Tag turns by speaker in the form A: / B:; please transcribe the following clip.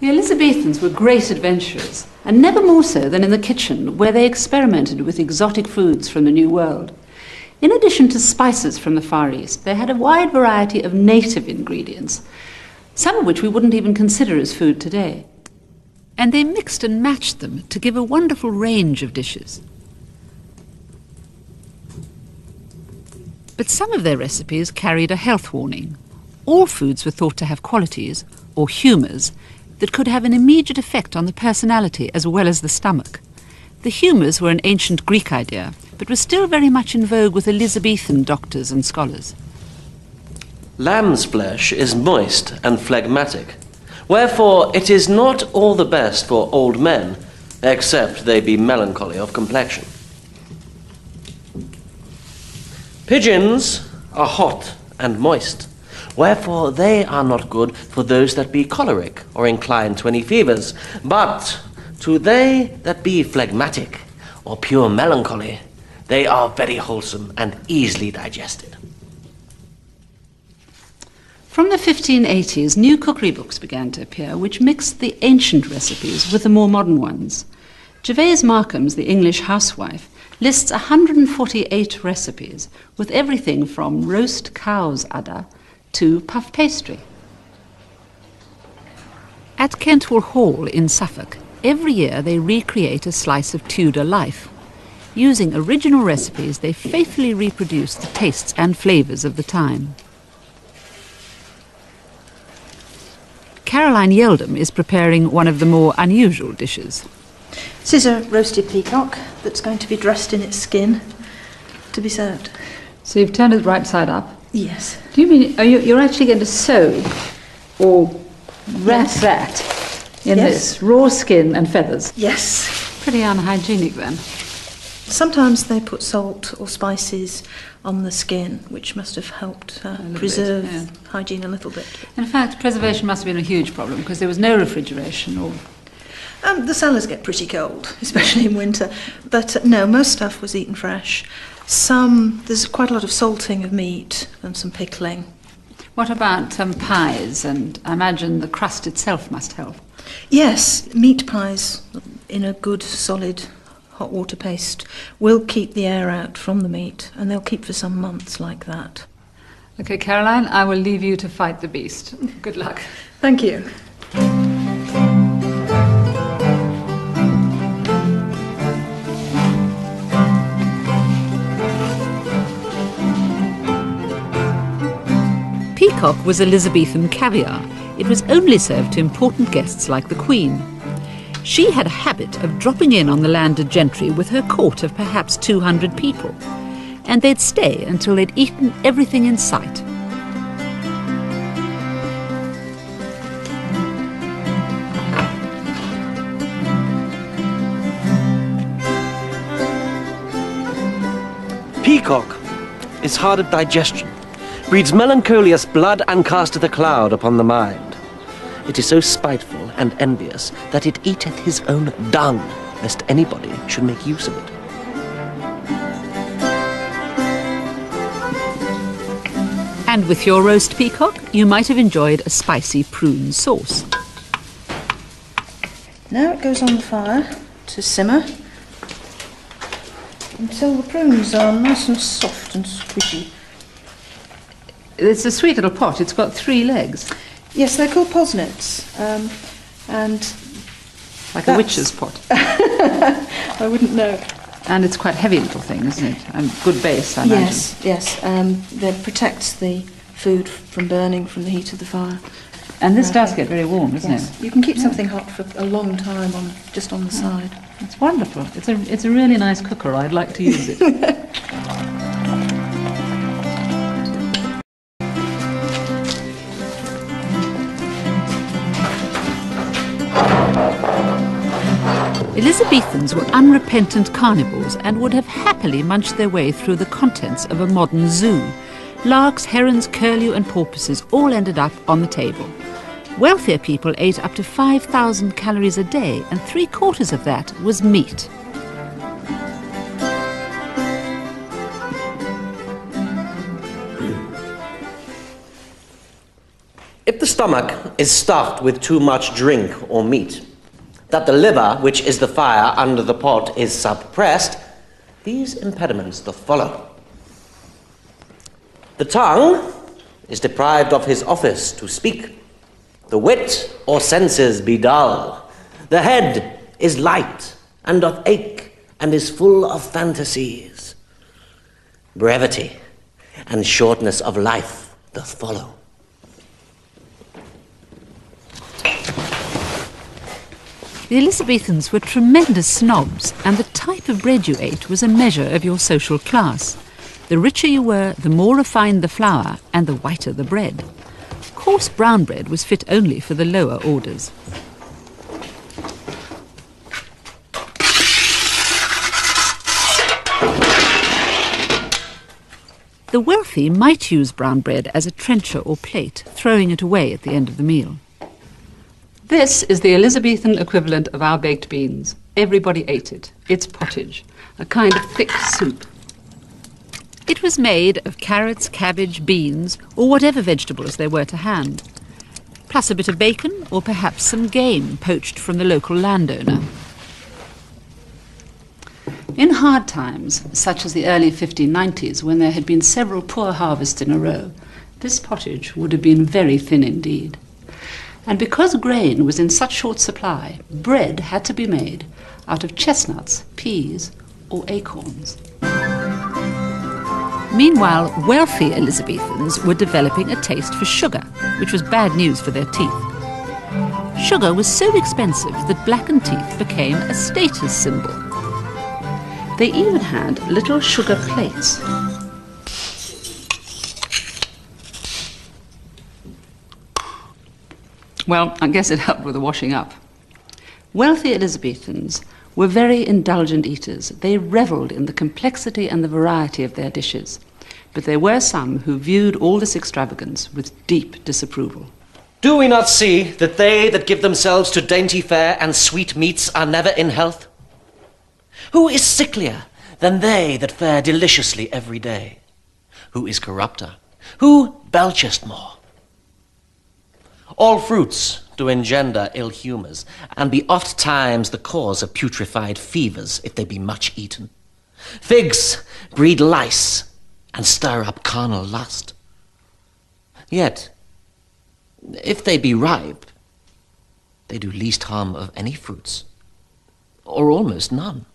A: The Elizabethans were great adventurers, and never more so than in the kitchen, where they experimented with exotic foods from the New World. In addition to spices from the Far East, they had a wide variety of native ingredients, some of which we wouldn't even consider as food today. And they mixed and matched them to give a wonderful range of dishes. But some of their recipes carried a health warning. All foods were thought to have qualities, or humours, that could have an immediate effect on the personality as well as the stomach. The humours were an ancient Greek idea, but were still very much in vogue with Elizabethan doctors and scholars.
B: Lamb's flesh is moist and phlegmatic, wherefore it is not all the best for old men, except they be melancholy of complexion. Pigeons are hot and moist, wherefore they are not good for those that be choleric or inclined to any fevers, but to they that be phlegmatic or pure melancholy, they are very wholesome and easily digested.
A: From the 1580s, new cookery books began to appear, which mixed the ancient recipes with the more modern ones. Gervase Markham's The English Housewife lists 148 recipes, with everything from roast cow's udder to puff pastry. At Kentwell Hall in Suffolk, every year they recreate a slice of Tudor life. Using original recipes, they faithfully reproduce the tastes and flavours of the time. Caroline Yeldham is preparing one of the more unusual dishes.
C: This is a roasted peacock that's going to be dressed in its skin to be served.
A: So you've turned it right side up?
C: Yes.
A: Do you mean you're actually going to sew or wrap that in this raw skin and feathers?
C: Yes.
A: Pretty unhygienic then.
C: Sometimes they put salt or spices on the skin, which must have helped preserve hygiene a little bit.
A: In fact, preservation must have been a huge problem because there was no refrigeration or...
C: The cellars get pretty cold, especially in winter. But no, most stuff was eaten fresh. There's quite a lot of salting of meat and some pickling.
A: What about pies? And I imagine the crust itself must help.
C: Yes, meat pies in a good solid hot water paste will keep the air out from the meat, and they'll keep for some months like that.
A: OK, Caroline, I will leave you to fight the beast. Good luck.
C: Thank you.
A: Peacock was Elizabethan caviar. It was only served to important guests like the Queen. She had a habit of dropping in on the landed gentry with her court of perhaps 200 people, and they'd stay until they'd eaten everything in sight.
B: Peacock is hard of digestion, breeds melancholious blood, and casteth a cloud upon the mind. It is so spiteful and envious that it eateth his own dung, lest anybody should make use of it.
A: And with your roast peacock, you might have enjoyed a spicy prune sauce.
C: Now it goes on the fire to simmer until the prunes are nice and soft and squishy.
A: It's a sweet little pot. It's got 3 legs.
C: Yes, they're called posnets, and...
A: Like a witch's pot.
C: I wouldn't know.
A: And it's quite a heavy little thing, isn't it? And good base, I imagine.
C: Yes. That protects the food from burning from the heat of the fire.
A: And this does get very warm, doesn't it?
C: You can keep something hot for a long time just on the side.
A: It's wonderful. It's a really nice cooker. I'd like to use it. Elizabethans were unrepentant carnivores and would have happily munched their way through the contents of a modern zoo. Larks, herons, curlew and porpoises all ended up on the table. Wealthier people ate up to 5,000 calories a day, and 3/4 of that was meat.
B: If the stomach is stuffed with too much drink or meat, that the liver, which is the fire under the pot, is suppressed, these impediments doth follow. The tongue is deprived of his office to speak. The wit or senses be dull. The head is light and doth ache and is full of fantasies. Brevity and shortness of life doth follow.
A: The Elizabethans were tremendous snobs, and the type of bread you ate was a measure of your social class. The richer you were, the more refined the flour, and the whiter the bread. Coarse brown bread was fit only for the lower orders. The wealthy might use brown bread as a trencher or plate, throwing it away at the end of the meal.
D: This is the Elizabethan equivalent of our baked beans. Everybody ate it. It's pottage, a kind of thick soup.
A: It was made of carrots, cabbage, beans, or whatever vegetables there were to hand, plus a bit of bacon or perhaps some game poached from the local landowner.
D: In hard times, such as the early 1590s, when there had been several poor harvests in a row, this pottage would have been very thin indeed. And because grain was in such short supply, bread had to be made out of chestnuts, peas, or acorns.
A: Meanwhile, wealthy Elizabethans were developing a taste for sugar, which was bad news for their teeth. Sugar was so expensive that blackened teeth became a status symbol.
D: They even had little sugar plates. Well, I guess it helped with the washing up. Wealthy Elizabethans were very indulgent eaters. They revelled in the complexity and the variety of their dishes. But there were some who viewed all this extravagance with deep disapproval.
B: Do we not see that they that give themselves to dainty fare and sweet meats are never in health? Who is sicklier than they that fare deliciously every day? Who is corrupter? Who belcheth more? All fruits do engender ill humours, and be oft times the cause of putrefied fevers, if they be much eaten. Figs breed lice, and stir up carnal lust. Yet, if they be ripe, they do least harm of any fruits, or almost none.